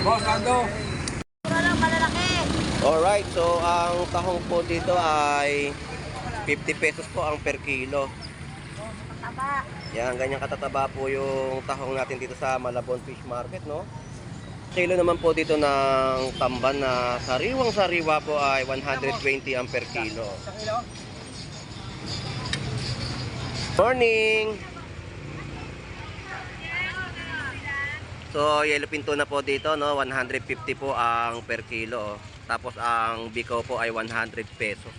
Boss, Ando. Walang malalaki. Alright, so ang tahong po dito ay 50 pesos po ang per kilo. Taba. Yan, ganyan katataba po yung tahong natin dito sa Malabon Fish Market, no? Kilo naman po dito ng tamban na sariwang sariwa po ay 120 ang per kilo. Morning! So, yellow pinto na po dito, no? 150 po ang per kilo. Tapos ang biko po ay 100 pesos.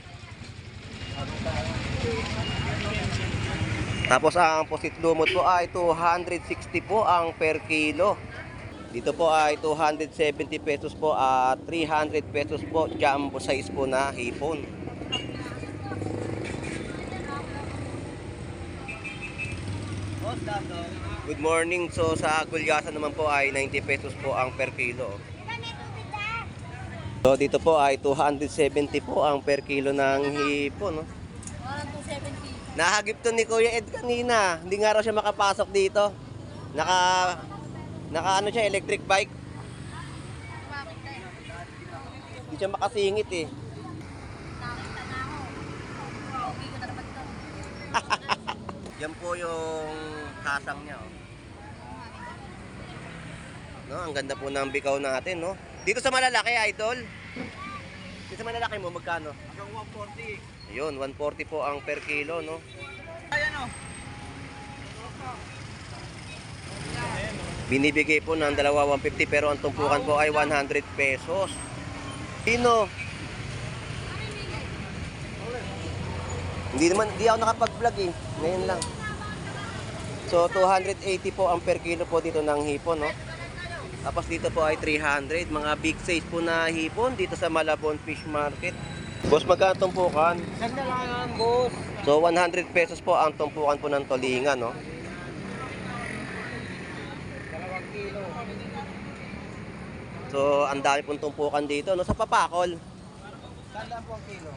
Tapos ang pusit lumot po ay 260 po ang per kilo. Dito po ay 270 pesos po at 300 pesos po jumbo size po na hipon. Good morning. So sa gulyasan naman po ay 90 pesos po ang per kilo. So dito po ay 270 po ang per kilo ng hipon, no? 270. Nahagip to ni Kuya Ed kanina. Hindi nga raw siya makapasok dito. Naka ano siya, electric bike. Hindi siya makasingit eh. Nakita na ako. Hindi ko na naman ito. Yan po yung kasang niya, oh. No, ang ganda po ng bikaw natin, no? Dito sa malalaki, idol. Dito sa malalaki mo magkano? Hanggang 140. Ayun, 140 po ang per kilo, no? Ayan o. Binibigay po ng dalawa 150 pero ang tumpukan po ay 100 pesos. Sino? Hindi ako nakapag-vlog eh. Ngayon lang. So 280 po ang per kilo po dito ng hipon, no? Tapos dito po ay 300, mga big size po na hipon dito sa Malabon Fish Market. Boss, magkano tumpukan? Sanda lang yan, boss. So 100 pesos po ang tumpukan po ng tulingan, no? 2 kilo. So ang dami pong tumpukan dito, no? Sa papakol. Sanda po ang kilo.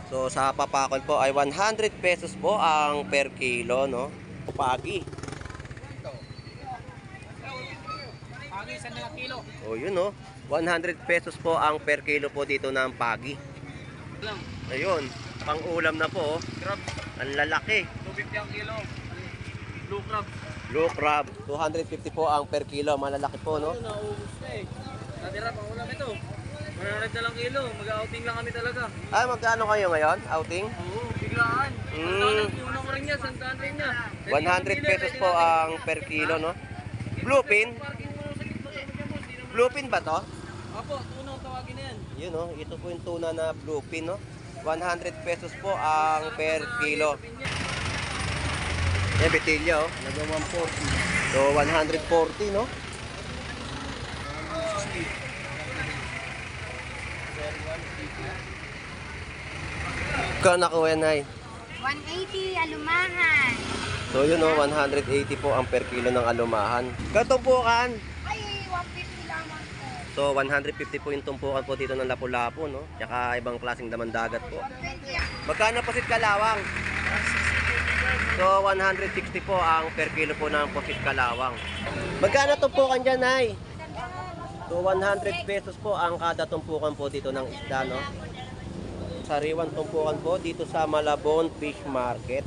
So sa papakol po ay 100 pesos po ang per kilo, no? Pagi. Ito. Pagi, sanda kilo. O yun, no? 100 pesos po ang per kilo po dito ng pagi. Lang. Ayun, pang-ulam na po, oh. Crab. Ang lalaki. 250 ang kilo. Blue crab. Blue crab, 250 po ang per kilo. Malalaki po, no? Nauubos na eh. Natira, pang ulam ito. 100 na lang kilo. Mag-outing lang kami talaga. Ay, magkano kayo ngayon? Outing? Oo, biglaan. Una ko rin niya, sandaan rin niya. 100 pesos po ang per kilo, no? Bluefin? Parking mo sa gitna mo dyan, boss. Di naman- Bluefin ba to? Apo, tunong tawagin na yan. Yun, no? Ito po yung tuna na bluefin, no? 100 pesos po ang per kilo. Yan, betilya, oh. Nag 140. So, 140, no? Kano nakuha yan, ay? 180 alumahan. So, yun, no? 180 po ang per kilo ng alumahan. Katumpukan! Ay, 150 lamang po. So, 150 po yung tumpukan po dito ng lapu-lapu, no? Tsaka ibang klaseng daman-dagat po. 120. Magkano posit kalawang? So, 160 po ang per kilo po ng posit kalawang. Magkano tumpukan dyan, ay? So, 100 pesos po ang kada tumpukan po dito ng isda, no? Sariwan tumpukan po dito sa Malabon Fish Market.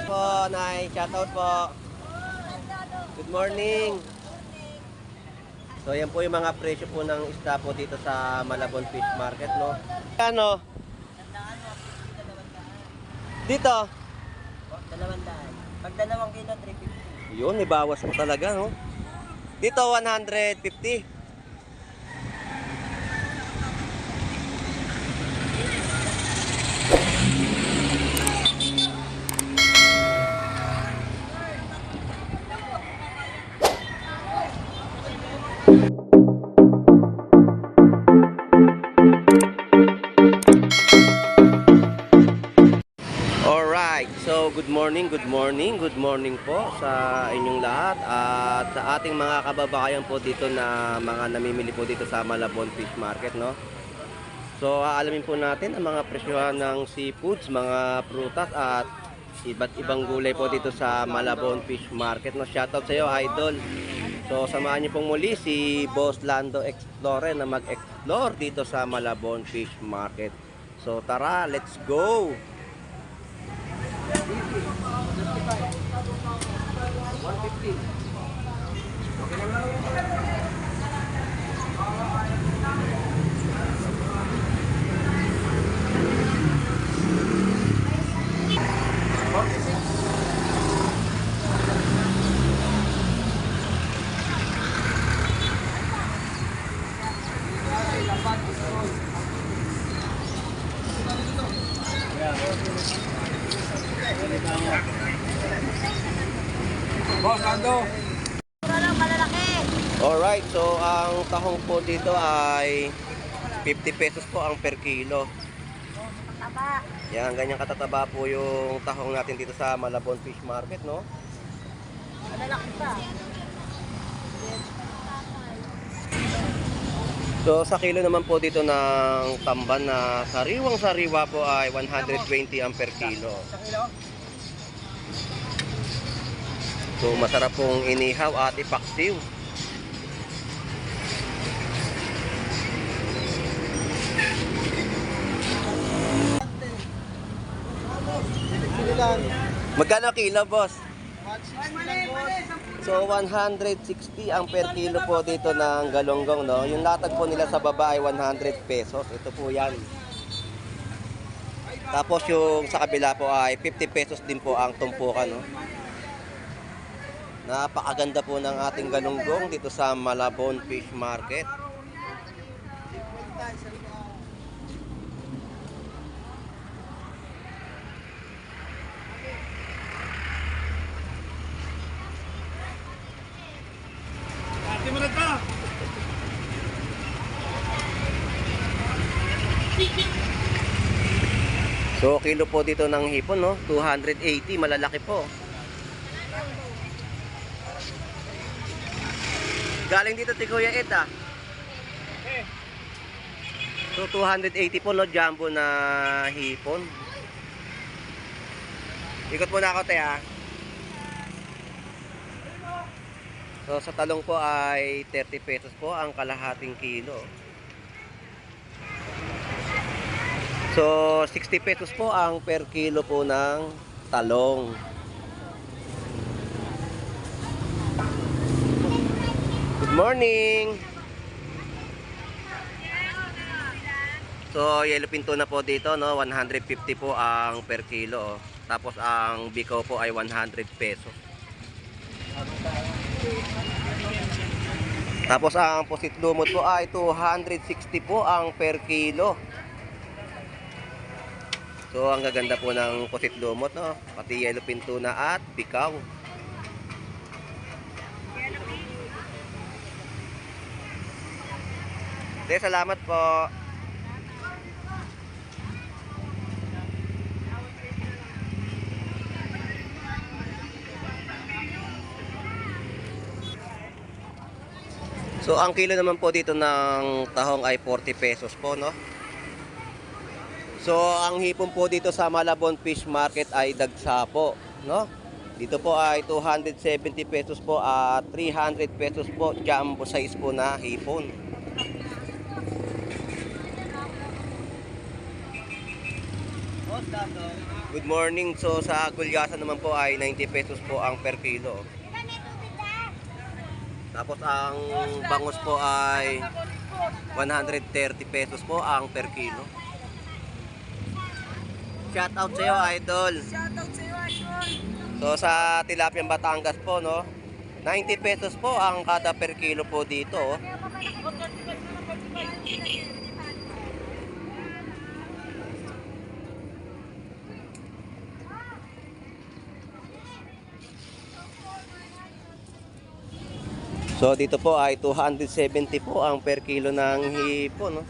Po, Nay. Shoutout po. Good morning. So, yan po yung mga presyo po ng isda po dito sa Malabon Fish Market, no? Ano? Dito? 200. Pag 2 kilo, 350. Yun, may bawas po talaga, no? Dito, 150. Alright, so good morning po sa inyong lahat at sa ating mga kababayan po dito na mga namimili po dito sa Malabon Fish Market, no? So aalamin po natin ang mga presyohan ng seafoods, mga prutas at iba't ibang gulay po dito sa Malabon Fish Market, no? Shoutout sa iyo, idol. So samahan niyo pong muli si Boss Lando Explorer na mag-explore dito sa Malabon Fish Market. So tara, let's go! 150. Boss, Ando. Walang malalaki. Alright, so ang tahong po dito ay 50 pesos po ang per kilo. Taba. Yan, ganyan katataba po yung tahong natin dito sa Malabon Fish Market, no? Malalaki pa. So sa kilo naman po dito ng tamban na sariwang-sariwa po ay 120 ang per kilo. So masarap pong inihaw at ipaksiw. Magkano kilo, boss? So 160 ang per kilo po dito ng galonggong, no? Yung latag po nila sa baba ay 100 pesos. Ito po yan. Tapos yung sa kabila po ay 50 pesos din po ang tumpukan, no? Napakaganda po ng ating galunggong dito sa Malabon Fish Market. So kilo po dito ng hipon, no? 280, malalaki po. Galing dito si Kuya Ed, ah. So 280 po, no, jumbo na hipon. Ikot muna ako, te, ah. So sa talong po ay 30 pesos po ang kalahating kilo. So 60 pesos po ang per kilo po ng talong. Good morning! So yellowfin tuna po dito, no, 150 po ang per kilo. Tapos ang bikaw po ay 100 pesos. Tapos ang pusit lumot po ay 260 po ang per kilo. So ang gaganda po ng pusit lumot, no, pati yellowfin tuna at bikaw. Salamat po. So ang kilo naman po dito ng tahong ay 40 pesos po, no? So ang hipon po dito sa Malabon Fish Market ay dagsa po, no? Dito po ay 270 pesos po at 300 pesos po jumbo size po na hipon. Good morning. So sa gulyasan naman po ay 90 pesos po ang per kilo. Tapos ang bangus po ay 130 pesos po ang per kilo. Shout out sa iyo, idol. Shoutout sa iyo, Idol. So sa Tilapiang Batangas po, no, 90 pesos po ang kada per kilo po dito, oh. So dito po ay 270 po ang per kilo ng hipon, no.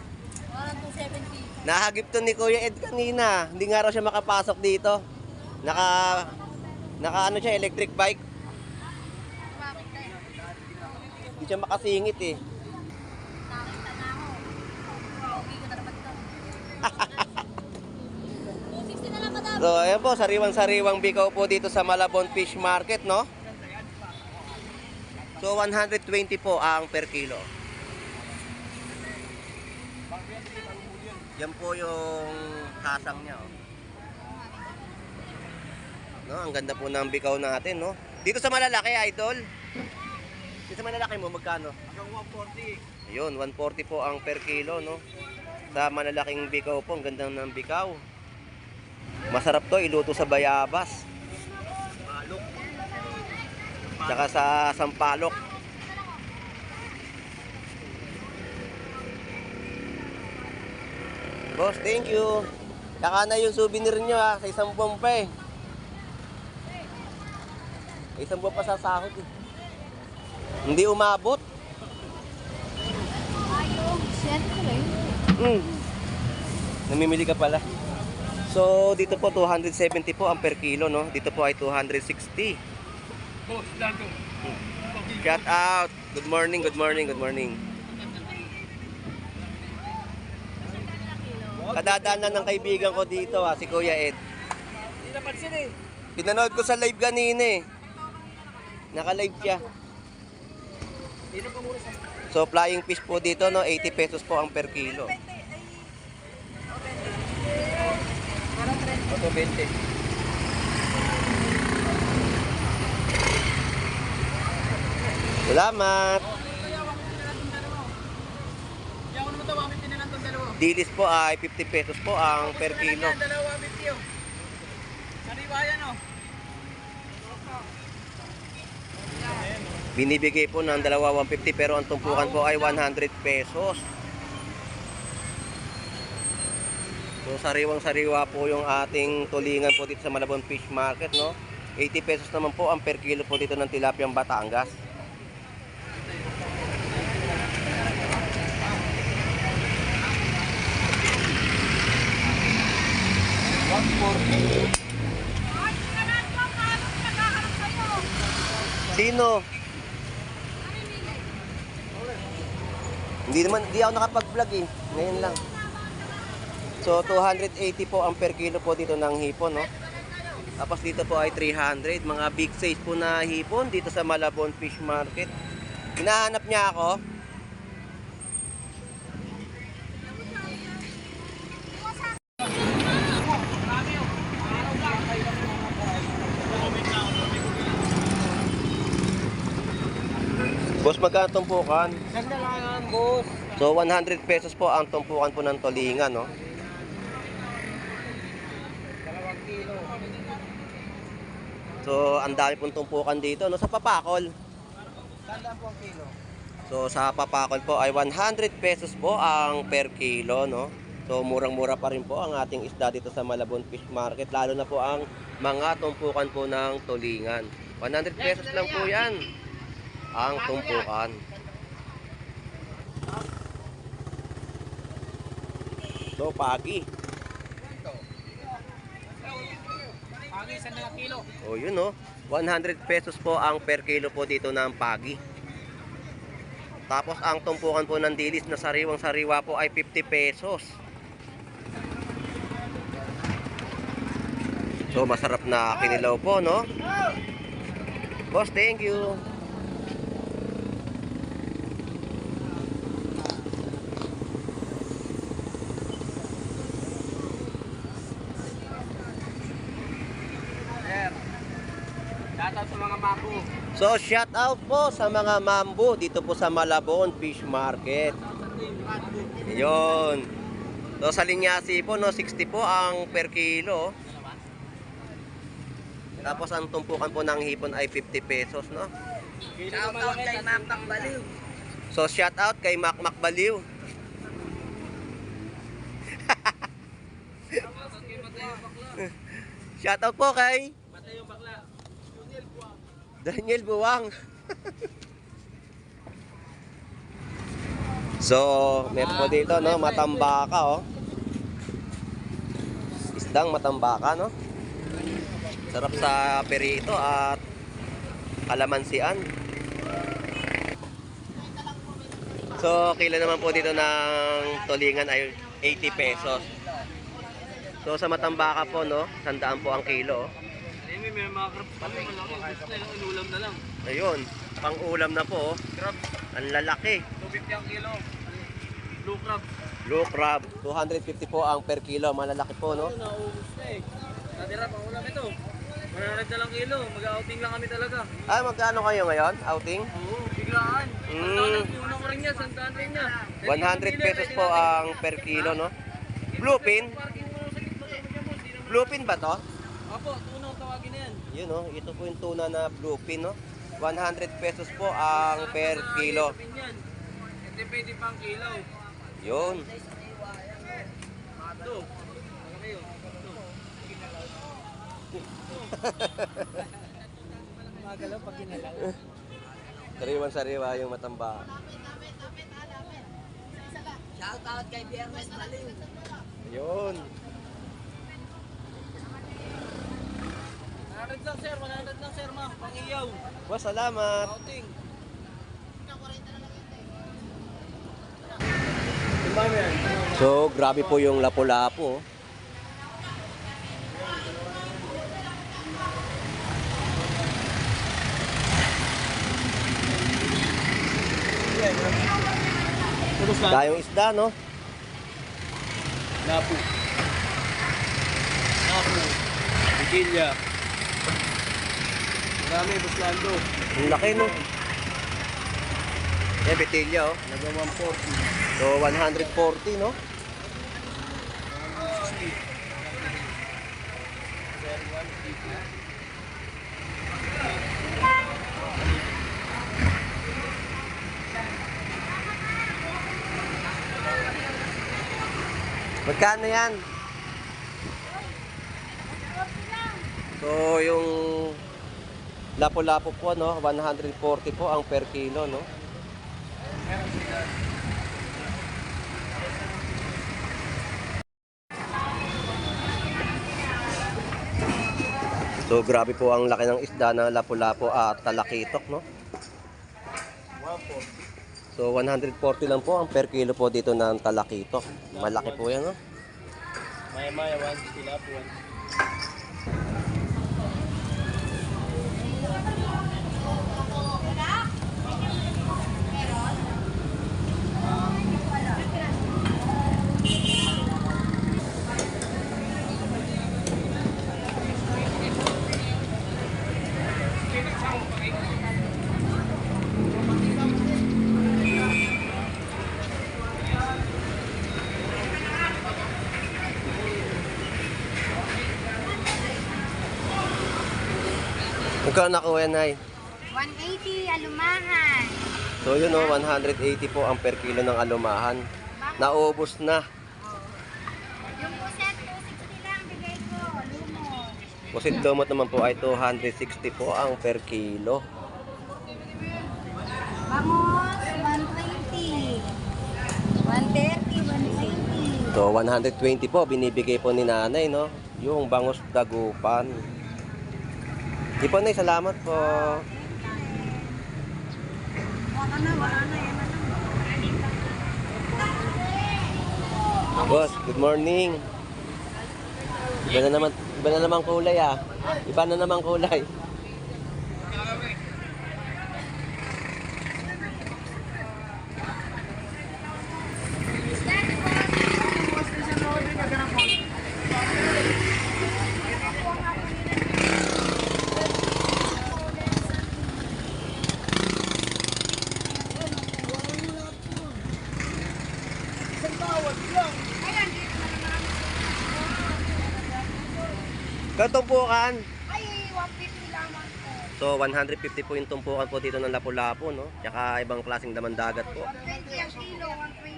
Parang 270. Nahagip to ni Kuya Ed kanina. Hindi nga raw siya makapasok dito. Naka ano siya, electric bike. Hindi siya makasingit, eh. Nakita na ako. Hindi ko na naman ito. 260 na lang, madam. So ayan po, sariwang-sariwang bikaw po dito sa Malabon Fish Market, no. So So 120 po ang per kilo. Yan po yung kasang niya. Oh. No, ang ganda po ng bikaw natin, no? Dito sa malalaki, idol. Dito sa malalaki mo, magkano? Hanggang 140. Ayun, 140 po ang per kilo, no? Sa malalaking bikaw po, ang ganda ng bikaw. Masarap to, iluto sa bayabas. Malok. Tsaka sa sampalok. Boss, thank you. Saka na yung souvenir nyo ha, sa isang buwan pa eh. Sa isang buwan pa sa sahod eh. Hindi umabot. Ayun, siyempre. Namimili ka pala. So, dito po 270 po ang per kilo, no? Dito po ay 260. Boss, Lando. Shout out. Good morning, good morning, good morning. Kadadaanan ng kaibigan ko dito ha, si Kuya Ed. Hindi napansin eh. Pinanood ko sa live kanina eh. Naka-live siya. Dito ka muna sa... So, flying fish po dito, no? 80 pesos po ang per kilo. Ito, 20. Salamat. Hindi ako naman tawamit din na lang itong dalawa. Dilis po ay 50 pesos po ang per kilo. Dalawa 50 oh. Sariwayan oh. Binibigay po ng dalawa 150 pero ang tumpukan po ay 100 pesos. So sariwang-sariwa po yung ating tulingan po dito sa Malabon Fish Market, no? 80 pesos naman po ang per kilo po dito ng tilapiyang Batangas. Sino? Hindi ako nakapag-vlog eh. Ngayon lang. So 280 po ang per kilo po dito ng hipon, no? Tapos dito po ay 300, mga big size po na hipon dito sa Malabon Fish Market. Hinahanap niya ako. Boss, magkano tumpukan? Isang na lang boss. So 100 pesos po ang tumpukan po ng tulingan, no? 2 kilo. So ang dami pong tumpukan dito, no? Sa Papakol. Saan po ang kilo? So sa Papakol po ay 100 pesos po ang per kilo, no? So murang-mura pa rin po ang ating isda dito sa Malabon Fish Market, lalo na po ang mga tumpukan po ng tulingan. 100 pesos lang po 'yan ang tumpukan. So pagi. Pagi, 1 kilo. O yun, no? 100 pesos po ang per kilo po dito ng pagi. Tapos ang tumpukan po ng dilis na sariwang-sariwa po ay 50 pesos. So masarap na kinilaw po, no? Boss, thank you. Shoutout sa mga mapo. So shout out po sa mga mambo dito po sa Malabon Fish Market. Yun. So sa linyasi po, no, 60 po ang per kilo. Tapos ang tumpukan po ng hipon ay 50 pesos, no? Shoutout kay Makmak Baliw. So shout out kay Makmak Baliw. Shout out po kay Matay yung bakla. Daniel Buwang. So, meron po dito, no, matambaka, oh. Isdang matambaka, no? Sarap sa perito at kalamansian. So, kilo naman po dito ng tulingan ay 80 pesos. So, sa matambaka po, no, 100 po ang kilo, oh. May mga crabs kami, malaki. Gusto na yung inulam na lang. Ayun. pang-ulam na po. Oh. Crab, Ang lalaki. 250 ang kilo. Blue crab. Blue crab, 250 po ang per kilo. Malalaki po, no? Ayun, nauubos na eh. Natira, pangulam ito. 100 na lang kilo. Mag-outing lang kami talaga. Ah, magkano kayo ngayon? Outing? Oo, biglaan. Unang rin niya, sandaan rin niya. 100 pesos po ang per kilo, no? Bluefin? Bluefin ba to? Apo, tunaw tawagin na yan. Yun, no? Ito po yung tuna na bluefin, no? 100 pesos po ang per kilo. Ito pwede pang kilo. Yun. Ito. Ano kayo? Ito. Magalaw pag ginalaw. Sariwan-sariwa yung matamba. Shoutout kay Biyernes Maliw. Yun. 100 lang sir, 100 lang sir ma'am. Pang-iyaw. Well, salamat. Outing. So, grabe po yung lapu-lapu. Oh. Dayong isda, no? Lapu. Lapu. Vigilya. Marami, Buslando. Ang laki, no? Eh, betilya, oh. Naga 140. So, 140, no? Magkano yan? So, yung lapu-lapu po, no? 140 po ang per kilo, no? So, grabe po ang laki ng isda na lapu-lapu at talakitok, no? So, 140 lang po ang per kilo po dito ng talakitok. Malaki po yan, no? Maya-maya, 1 sila po. Magkano nakuha yan, Nay? 180 alumahan. So, yun, no? 180 po ang per kilo ng alumahan. Naubos na. Yung puset, 260 lang bigay ko. Lumos. Pusit lumot naman po ay 260 po ang per kilo. Bangos, 120. 130, 120. So, 120 po binibigay po ni nanay, no? Yung bangus dagupan. Di po, Nay, salamat po. Wala na, yan na. Boss, good morning. Iba na naman kulay, ah. Iba na naman kulay. Katumpukan. Ay, 150 lamang po. So, 150 po yung tumpukan po dito ng lapu-lapu, no? Tsaka ibang klaseng damandagat po. 120 ang kilo, 120.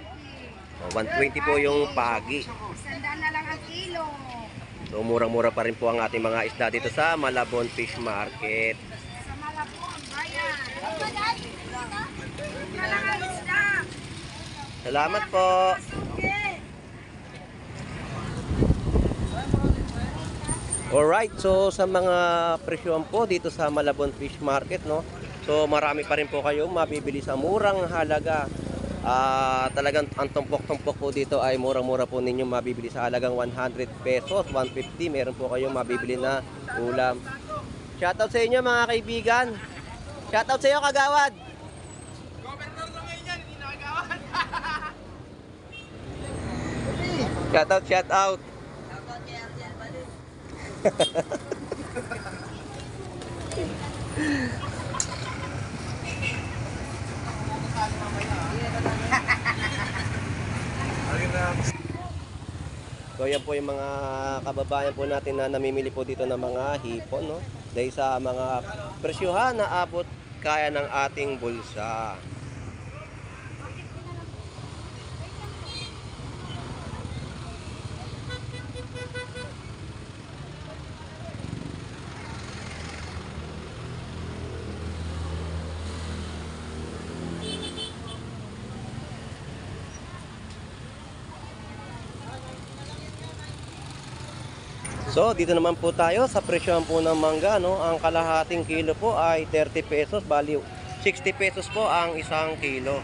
So, 120 po yung pagi. Sandaan na lang ang kilo. So, murang-mura pa rin po ang ating mga isda dito sa Malabon Fish Market. Sa Malabon, bayan. Na lang ang isda. Salamat po. Okay. Alright, so sa mga presyohan po dito sa Malabon Fish Market, no? So marami pa rin po kayong mabibili sa murang halaga. Talagang ang tumpok-tumpok po dito ay murang-mura po ninyo mabibili sa halagang 100 pesos, 150. Meron po kayong mabibili na ulam. Shoutout sa inyo mga kaibigan. Shoutout sa'yo, Kagawad. Governor na ngayon yan, hindi nakagawan. Shoutout, shoutout. So yan po yung mga kababayan po natin na namimili po dito ng mga hipon, no? Dahil sa mga presyuhan na abot kaya ng ating bulsa. So, dito naman po tayo sa presyohan po ng mangga, no? Ang kalahating kilo po ay 30 pesos, bali 60 pesos po ang isang kilo.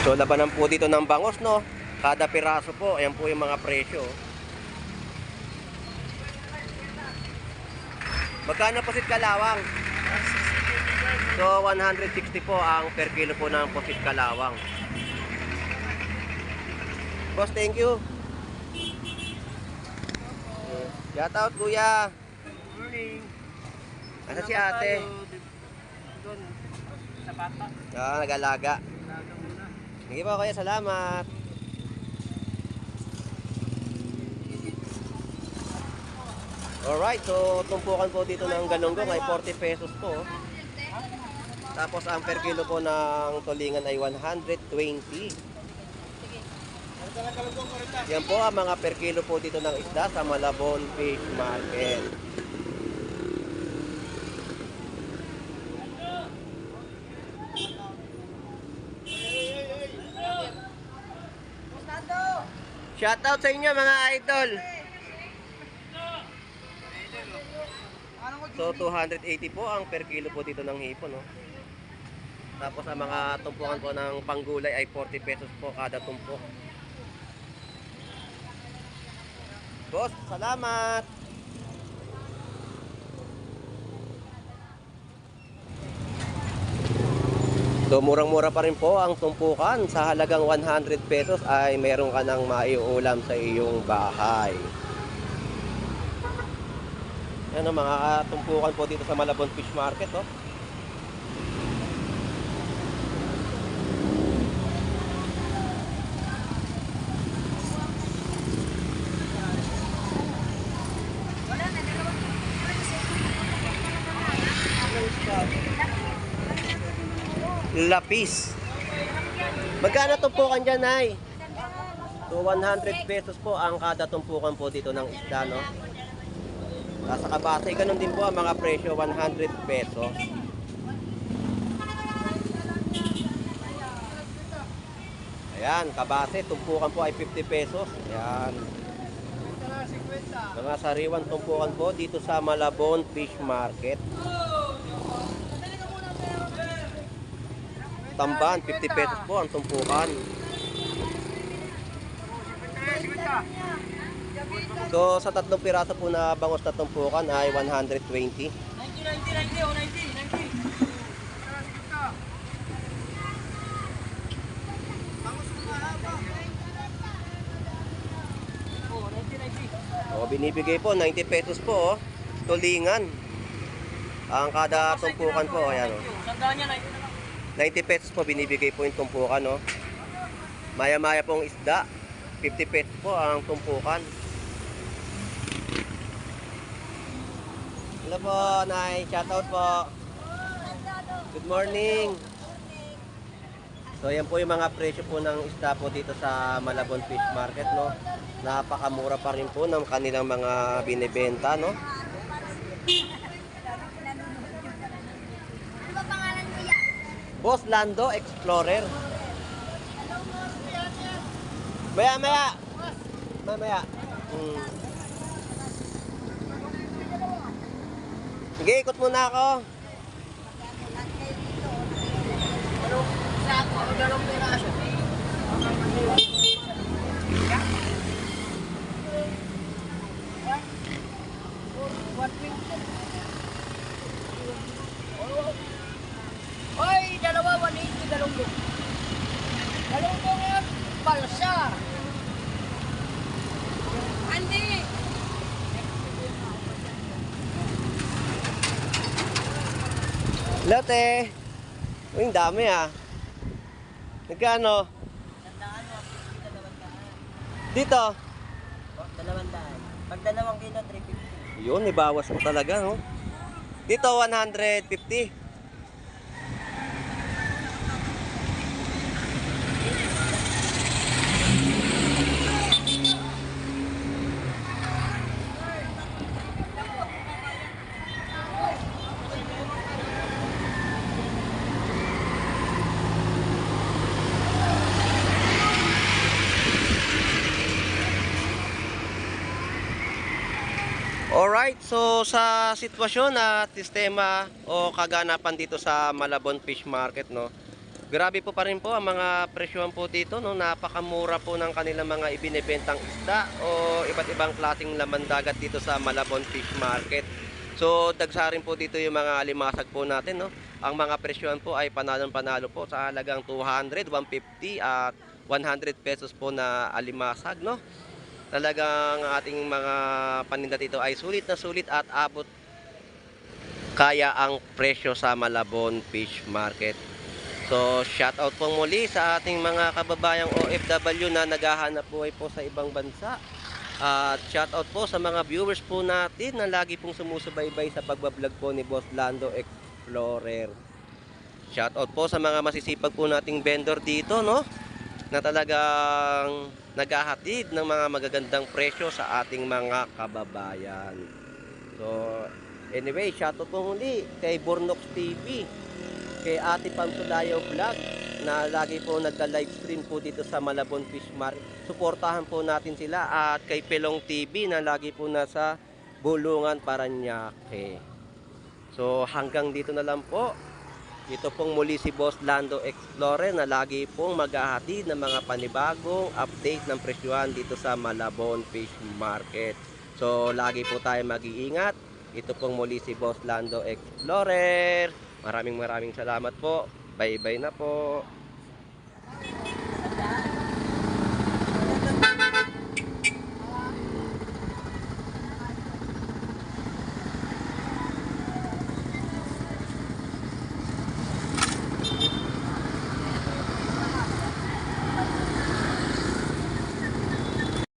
So, labanan po dito ng bangos, no? Kada piraso po, ayan po yung mga presyo. Magkano pusit kalawang? So, 160 po ang per kilo po ng pusit kalawang. Boss, thank you. Shout out, kuya. Morning. Asa si ate? Doon, sa bata. Nag-alaga. Laga muna. Sige po, kuya. Salamat. Alright, so tumpukan po dito ng galunggong ay 40 pesos po. Tapos ang per kilo po ng tulingan ay 120. Yan po ang mga per kilo po dito ng isda sa Malabon Fish Market. Shoutout sa inyo mga idol. So 280 po ang per kilo po dito ng hipon, no? Tapos ang mga tumpukan po ng panggulay ay 40 pesos po kada tumpok. Boss, salamat. So murang-mura pa rin po ang tumpukan. Sa halagang 100 pesos ay meron ka ng maiulam sa iyong bahay. Yan ang mga tumpukan po dito sa Malabon Fish Market, oh. Lapis. Magkano tumpukan dyan, Nay? So 100 pesos po ang kada tumpukan po dito ng isda, no? Sa kabase, ganun din po ang mga presyo, 100 pesos. Ayan, kabase, tumpukan po ay 50 pesos. Ayan. Mga sariwan tumpukan po dito sa Malabon Fish Market. Tamban, 50 pesos po ang tumpukan. So sa tatlong piraso po na bangos na tumpukan ay 120. 90, 90, 90. O, binibigay po 90 pesos po, oh. Tulingan. Ang kada tumpukan po, ayan, oh. Sandaan niya, 90 pesos po binibigay po yung tumpukan, no? Maya-maya pong isda, 50 pesos po ang tumpukan. Hello po, Nay. Shoutout po. Good morning. So, yan po yung mga presyo po ng isda po dito sa Malabon Fish Market, no? Napakamura pa rin po ng kanilang mga binibenta, no? Ano ba pangalan mo yan? Boss Lando Explorer. Maya. Sige, ikot muna ako. Oy, dalawa, 180, dalawang. Dalawang yan, balsa. Andi. Lote. Uy, ang dami ah. Nagkano? Dito. 200. Pag 2 kilo, 350. Yun, ibawas mo talaga, no? Dito, 150. Alright, so sa sitwasyon at sistema o kaganapan dito sa Malabon Fish Market, no, grabe po pa rin po ang mga presyohan po dito, no, napakamura po ng kanilang mga ibinebentang isda o iba't ibang klaseng laman dagat dito sa Malabon Fish Market. So dagsa rin po dito yung mga alimasag po natin, no. Ang mga presyohan po ay panalong-panalo po sa halagang 200, 150 at 100 pesos po na alimasag, no. Talagang ating mga paninda dito ay sulit na sulit at abot kaya ang presyo sa Malabon Fish Market. So shout out po muli sa ating mga kababayang OFW na naghahanap buhay po sa ibang bansa. At shout out po sa mga viewers po natin na lagi pong sumusubaybay sa pagbablog po ni Boss Lando Explorer. Shout out po sa mga masisipag po nating vendor dito, no, na talagang naghahatid ng mga magagandang presyo sa ating mga kababayan. So, anyway, shoutout po muli kay Bornox TV, kay Ate Pam Sulayo Vlog, na lagi po nagka-livestream po dito sa Malabon Fish Market. Suportahan po natin sila. At kay Pelong TV na lagi po nasa Bulungan, Paranaque. So, hanggang dito na lang po. Ito pong muli si Boss Lando Explorer na lagi pong maghahatid ng mga panibagong update ng presyuhan dito sa Malabon Fish Market. So lagi po tayo mag-iingat. Ito pong muli si Boss Lando Explorer. Maraming salamat po. Bye bye na po.